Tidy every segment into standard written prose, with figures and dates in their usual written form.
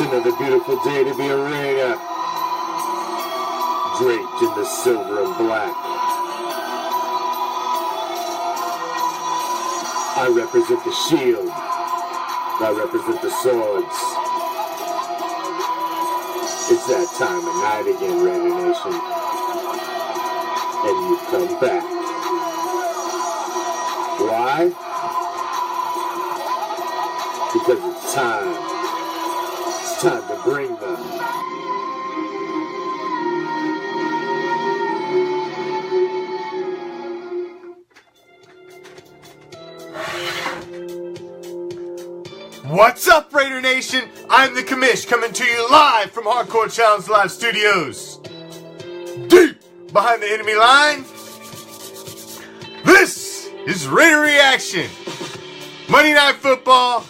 Another beautiful day to be a Raider, draped in the silver and black. I represent the shield, I represent the swords. It's that time of night again, Raider Nation, and you've come back. Why? Because it's time. Time to bring them. What's up, Raider Nation? I'm the Commish, coming to you live from Hardcore Challenge Live Studios. Deep behind the enemy line, this is Raider Reaction. Monday Night Football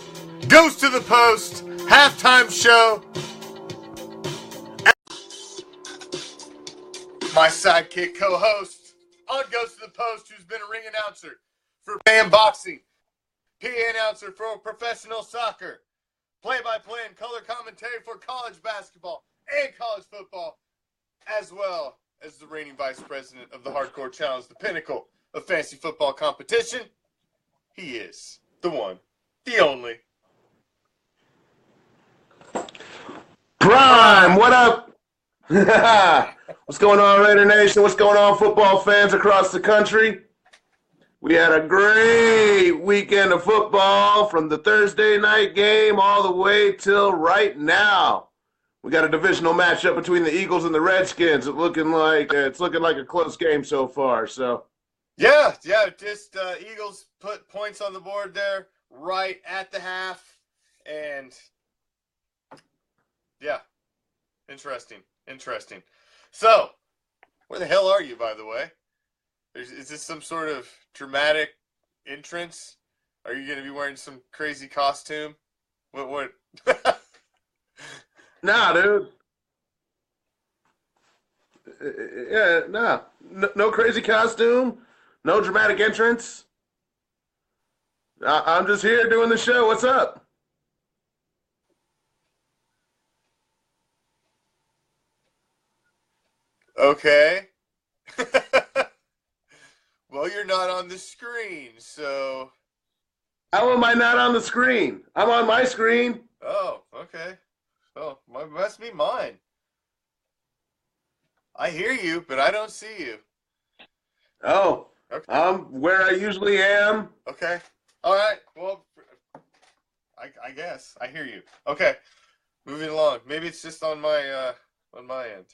goes to the post. Halftime show. My sidekick co-host on Goes to the Post, who's been a ring announcer for band boxing, PA announcer for professional soccer, play-by-play and color commentary for college basketball and college football, as well as the reigning vice president of the Hardcore Challenge, the pinnacle of fantasy football competition. He is the one, the only, Prime, what up? What's going on, Raider Nation? What's going on, football fans across the country? We had a great weekend of football from the Thursday night game all the way till right now. We got a divisional matchup between the Eagles and the Redskins. It's looking like a close game so far. So, yeah, just Eagles put points on the board there right at the half, and yeah, interesting. So, where the hell are you, by the way? Is this some sort of dramatic entrance? Are you going to be wearing some crazy costume? What? Nah, dude. Yeah, nah. No crazy costume. No dramatic entrance. I'm just here doing the show. What's up? Okay. Well, you're not on the screen, so... How am I not on the screen? I'm on my screen. Oh, okay. Oh, must be mine. I hear you, but I don't see you. Oh, Okay. I'm where I usually am. Okay. All right. Well, I guess I hear you. Okay. Moving along. Maybe it's just on my end.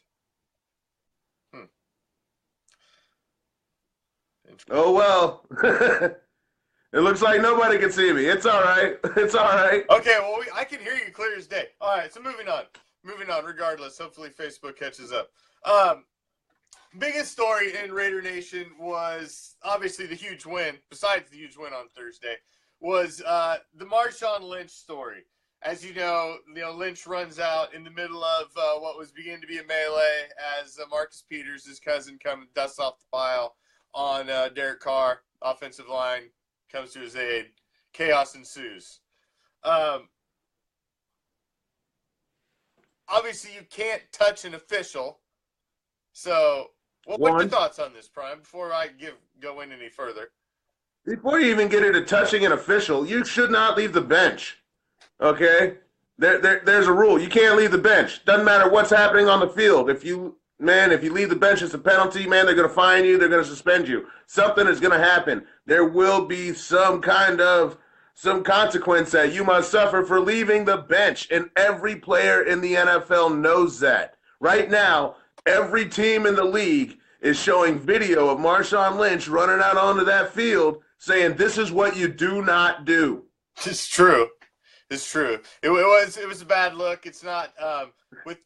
Oh, well. It looks like nobody can see me. It's all right. It's all right. Okay. Well, I can hear you clear as day. All right. So moving on. Regardless, hopefully Facebook catches up. Biggest story in Raider Nation was obviously the huge win. Besides the huge win on Thursday, was the Marshawn Lynch story. As you know, Lynch runs out in the middle of what was beginning to be a melee as Marcus Peters, his cousin, dusts off the pile on Derek Carr. Offensive line comes to his aid. Chaos ensues. Obviously, you can't touch an official. So, what are your thoughts on this, Prime, before I go in any further? Before you even get into touching an official, you should not leave the bench. Okay? There's a rule. You can't leave the bench. Doesn't matter what's happening on the field. If you leave the bench, it's a penalty, man. They're going to fine you. They're going to suspend you. Something is going to happen. There will be some consequence that you must suffer for leaving the bench, and every player in the NFL knows that. Right now, every team in the league is showing video of Marshawn Lynch running out onto that field saying, this is what you do not do. It's true. It's true. It was a bad look. It's not with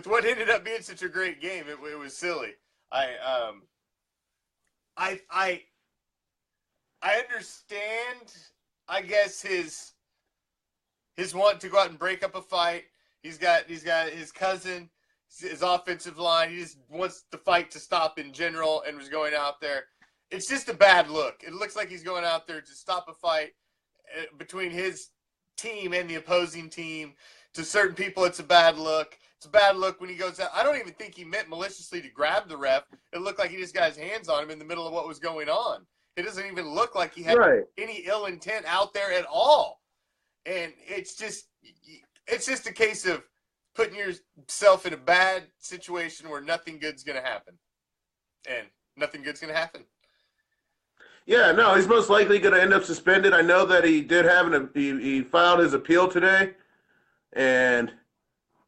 what ended up being such a great game. It was silly. I understand, I guess, his want to go out and break up a fight. He's got his cousin, his offensive line. He just wants the fight to stop in general and was going out there. It's just a bad look. It looks like he's going out there to stop a fight between his team and the opposing team. To certain people, it's a bad look. It's a bad look when he goes out. I don't even think he meant maliciously to grab the ref. It looked like he just got his hands on him in the middle of what was going on. It doesn't even look like he had any ill intent out there at all. And it's just a case of putting yourself in a bad situation where nothing good's going to happen. And nothing good's going to happen. Yeah, no, he's most likely going to end up suspended. I know that he did have he filed his appeal today, and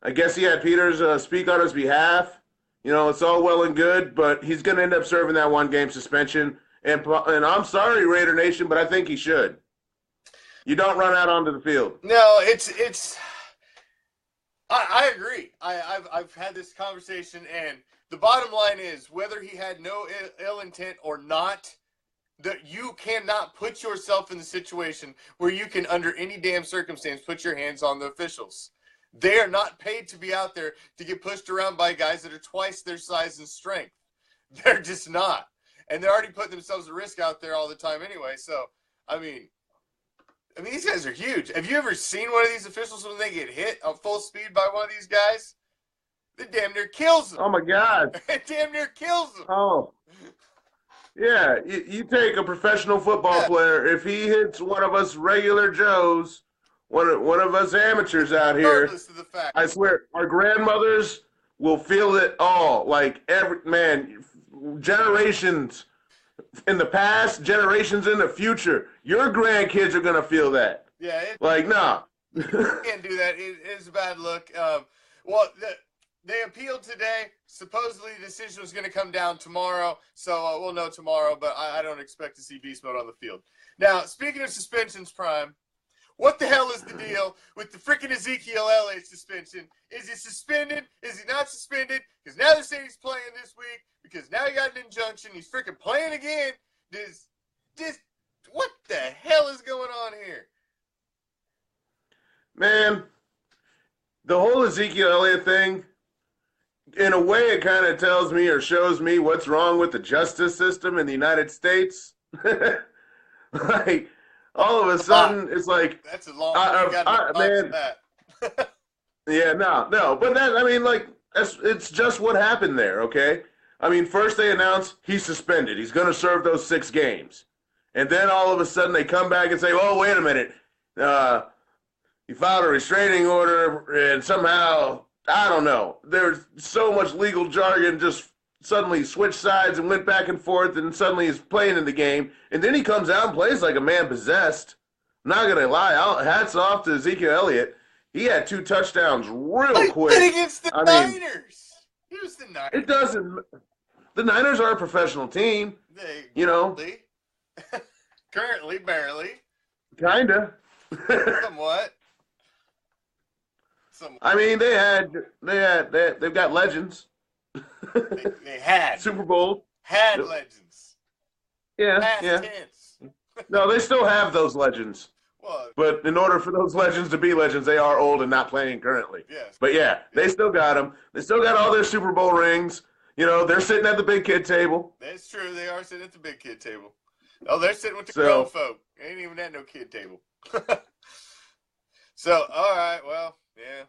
I guess he had Peters speak on his behalf. You know, it's all well and good, but he's going to end up serving that 1-game suspension. And I'm sorry, Raider Nation, but I think he should. You don't run out onto the field. No, it's. I agree. I've had this conversation, and the bottom line is whether he had no ill intent or not, that you cannot put yourself in the situation where you can, under any damn circumstance, put your hands on the officials. They are not paid to be out there to get pushed around by guys that are twice their size and strength. They're just not. And they're already putting themselves at risk out there all the time anyway. So, I mean, these guys are huge. Have you ever seen one of these officials when they get hit at full speed by one of these guys? It damn near kills them. Oh, my God. It damn near kills them. Oh. Yeah, you take a professional football player. If he hits one of us regular Joes, one of us amateurs out here, regardless of the fact, I swear, our grandmothers will feel it all. Like, generations in the past, generations in the future, your grandkids are going to feel that. Yeah. Nah. You can't do that. It is a bad look. They appealed today. Supposedly the decision was going to come down tomorrow, so we'll know tomorrow, but I don't expect to see Beast Mode on the field. Now, speaking of suspensions, Prime, what the hell is the deal with the freaking Ezekiel Elliott suspension? Is he suspended? Is he not suspended? Because now they're saying he's playing this week, because now he got an injunction. He's freaking playing again. What the hell is going on here? Man, the whole Ezekiel Elliott thing, in a way, it kind of tells me or shows me what's wrong with the justice system in the United States. Like, all of a sudden, it's like, that's a long man. Yeah, no, but that, it's just what happened there. Okay, first they announce he's suspended. He's going to serve those 6 games, and then all of a sudden they come back and say, "Oh, wait a minute, he filed a restraining order, and somehow." I don't know. There's so much legal jargon, just suddenly switched sides and went back and forth, and suddenly he's playing in the game. And then he comes out and plays like a man possessed. I'm not going to lie. Hats off to Ezekiel Elliott. He had 2 touchdowns real quick. Against the Niners. He was the Niners. It doesn't. The Niners are a professional team. Currently, barely. Kind of. Somewhat. They've got legends. They had Super Bowl. Had legends. Yeah, Past yeah. tense. No, they still have those legends. Well, but in order for those legends to be legends, they are old and not playing currently. Yes. But yeah, they still got them. They still got all their Super Bowl rings. They're sitting at the big kid table. That's true. They are sitting at the big kid table. Oh, they're sitting with the grown folk. Ain't even at no kid table. So, all right, well, yeah.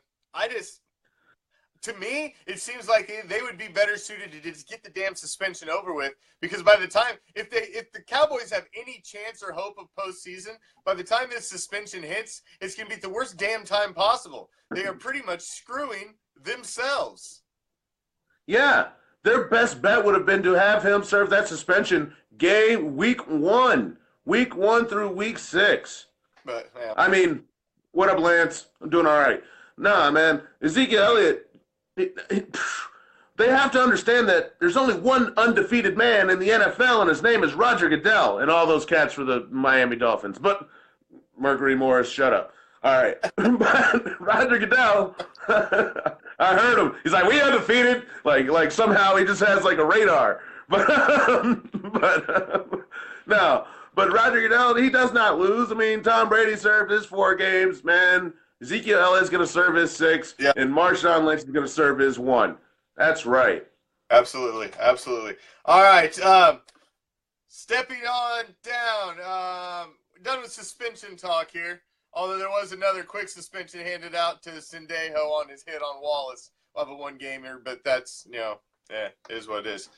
To me, it seems like they would be better suited to just get the damn suspension over with, because by the time, if the Cowboys have any chance or hope of postseason, by the time this suspension hits, it's going to be the worst damn time possible. They are pretty much screwing themselves. Yeah, their best bet would have been to have him serve that suspension week 1 through week 6. But yeah. What up, Lance? I'm doing all right. Nah, man. Ezekiel Elliott, they they have to understand that there's only one undefeated man in the NFL, and his name is Roger Goodell, and all those cats for the Miami Dolphins. But Mercury Morris, shut up. All right. But Roger Goodell, I heard him. He's like, we undefeated. Like somehow he just has like a radar. But no. But Roger Goodell, he does not lose. I mean, Tom Brady served his 4 games, man. Ezekiel Elliott's going to serve his 6, and Marshawn Lynch is going to serve his 1. That's right. Absolutely. All right. Stepping on down. Done with suspension talk here. Although there was another quick suspension handed out to Sendejo on his hit on Wallace of a 1-gamer, but that's, it is what it is.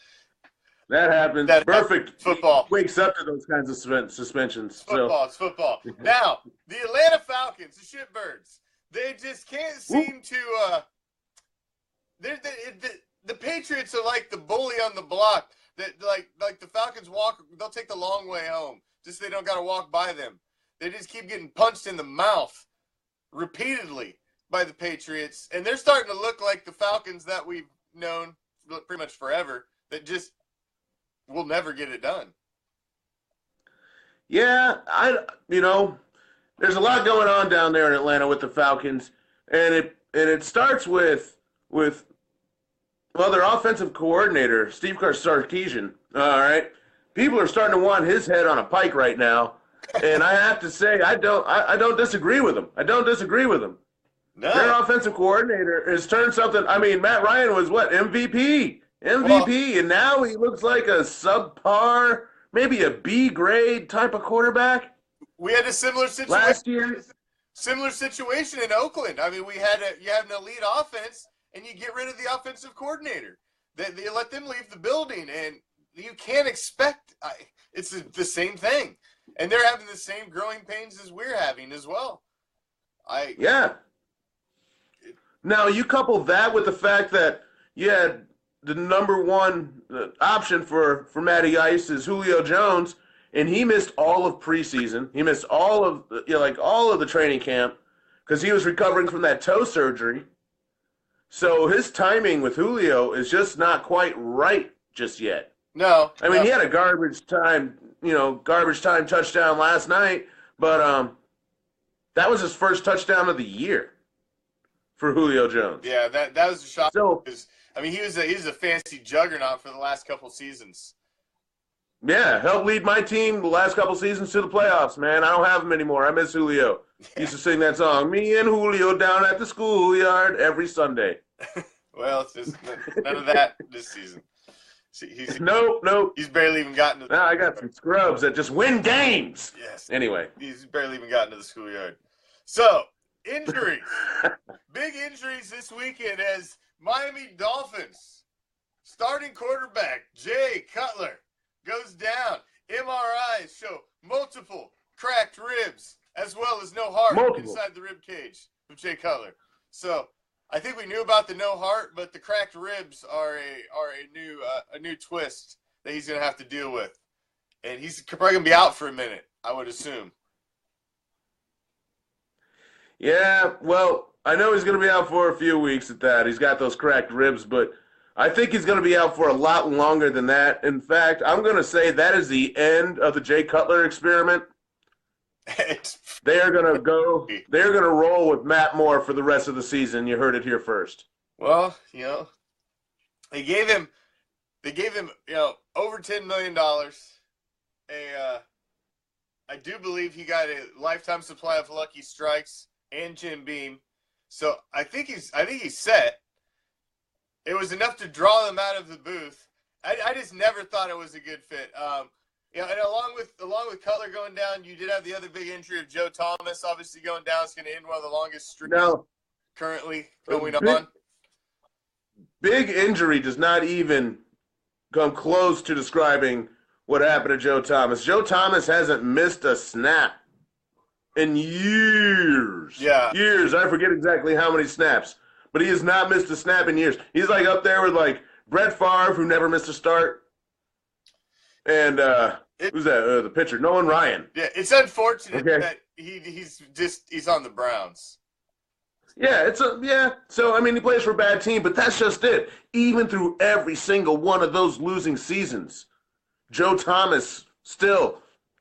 That happens. Perfect. Football. He wakes up to those kinds of suspensions. It's football. Now, the Atlanta Falcons, the shitbirds, they just can't seem to the Patriots are like the bully on the block. That like the Falcons they'll take the long way home. Just they don't got to walk by them. They just keep getting punched in the mouth repeatedly by the Patriots, and they're starting to look like the Falcons that we've known pretty much forever. That just will never get it done. Yeah, there's a lot going on down there in Atlanta with the Falcons, and it starts with their offensive coordinator, Steve Sarkisian. All right, people are starting to want his head on a pike right now, and I have to say I don't disagree with him. No. Their offensive coordinator has turned something. I mean, Matt Ryan was what, MVP, and now he looks like a subpar, maybe a B grade type of quarterback. We had a similar situation last year. Similar situation in Oakland. I mean, you have an elite offense, and you get rid of the offensive coordinator. They let them leave the building, and you can't expect. It's the same thing, and they're having the same growing pains as we're having as well. Now you couple that with the fact that you had the number one option for Matty Ice is Julio Jones, and he missed all of preseason. He missed all of the training camp because he was recovering from that toe surgery. So his timing with Julio is just not quite right just yet. No. I mean, he had a garbage time touchdown last night, but that was his first touchdown of the year for Julio Jones. Yeah, that was a shock. So, because, I mean, he was a fantasy juggernaut for the last couple seasons. Yeah, helped lead my team the last couple seasons to the playoffs, man. I don't have him anymore. I miss Julio. He used to sing that song, me and Julio down at the schoolyard every Sunday. Well, it's just none of that this season. Nope. He's barely even gotten to the I got some scrubs that just win games. Yes. Anyway. He's barely even gotten to the schoolyard. So, injuries. Big injuries this weekend as Miami Dolphins starting quarterback Jay Cutler goes down. MRIs show multiple cracked ribs as well as no heart inside the rib cage of Jay Cutler. So I think we knew about the no heart, but the cracked ribs are a new twist that he's going to have to deal with, and he's probably going to be out for a minute, I would assume. Yeah, well, I know he's going to be out for a few weeks at that. He's got those cracked ribs, but I think he's going to be out for a lot longer than that. In fact, I'm going to say that is the end of the Jay Cutler experiment. They're going to roll with Matt Moore for the rest of the season. You heard it here first. Well, they gave him over $10 million. I do believe he got a lifetime supply of Lucky Strikes and Jim Beam. So I think he's set. It was enough to draw them out of the booth. I just never thought it was a good fit. And along with Cutler going down, you did have the other big injury of Joe Thomas obviously going down. It's going to end one of the longest streaks currently going on. Big injury does not even come close to describing what happened to Joe Thomas. Joe Thomas hasn't missed a snap in years. Yeah. Years. I forget exactly how many snaps, but he has not missed a snap in years. He's like up there with like Brett Favre, who never missed a start. And who's that? The pitcher, Nolan Ryan. Yeah, it's unfortunate that he's on the Browns. Yeah, So I mean, he plays for a bad team, but that's just it. Even through every single one of those losing seasons, Joe Thomas still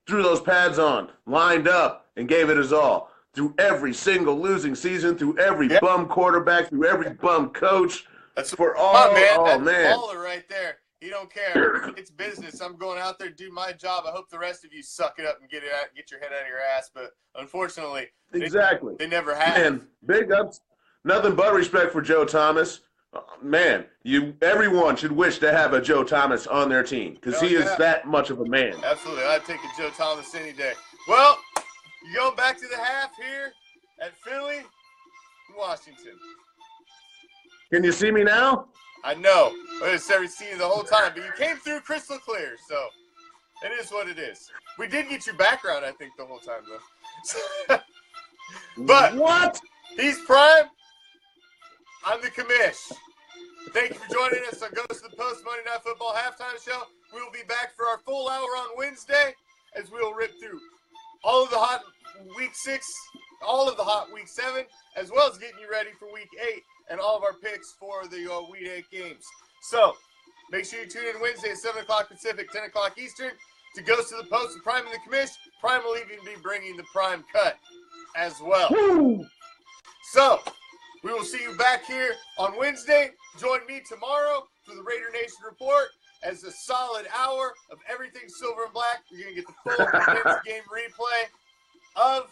threw those pads on, lined up, and gave it his all. Through every single losing season, through every bum quarterback, through every bum coach. That's for all. Man. Oh That's man, baller right there. He don't care. It's business. I'm going out there to do my job. I hope the rest of you suck it up and get your head out of your ass. But unfortunately, exactly. They never have. Man, big ups. Nothing but respect for Joe Thomas. Man, everyone should wish to have a Joe Thomas on their team because he is that much of a man. Absolutely. I'd take a Joe Thomas any day. Well, you go back to the half here at Philly, Washington. Can you see me now? I know. I was seeing you the whole time, but you came through crystal clear, so it is what it is. We did get your background, I think, the whole time, though. But what? He's Prime. I'm the Commish. Thank you for joining us on Ghost of the Post Monday Night Football Halftime Show. We will be back for our full hour on Wednesday as we will rip through all of the hot Week 6, all of the hot Week 7, as well as getting you ready for Week 8 and all of our picks for the Week 8 games. So, make sure you tune in Wednesday at 7 o'clock Pacific, 10 o'clock Eastern to Ghost of the Post with Prime and the Commish. Prime will even be bringing the Prime Cut as well. Woo! So, we will see you back here on Wednesday. Join me tomorrow for the Raider Nation Report as a solid hour of everything silver and black. You're going to get the full condensed game replay of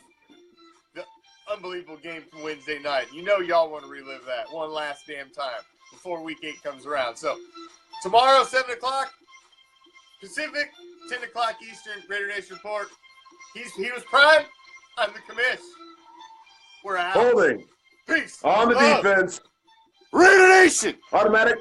the unbelievable game from Wednesday night. You know y'all want to relive that one last damn time before Week 8 comes around. So, tomorrow, 7 o'clock Pacific, 10 o'clock Eastern, Raider Nation Report. He was Prime. I'm the Commish. We're out. Holding. Peace. On the defense. Raider Nation. Automatic.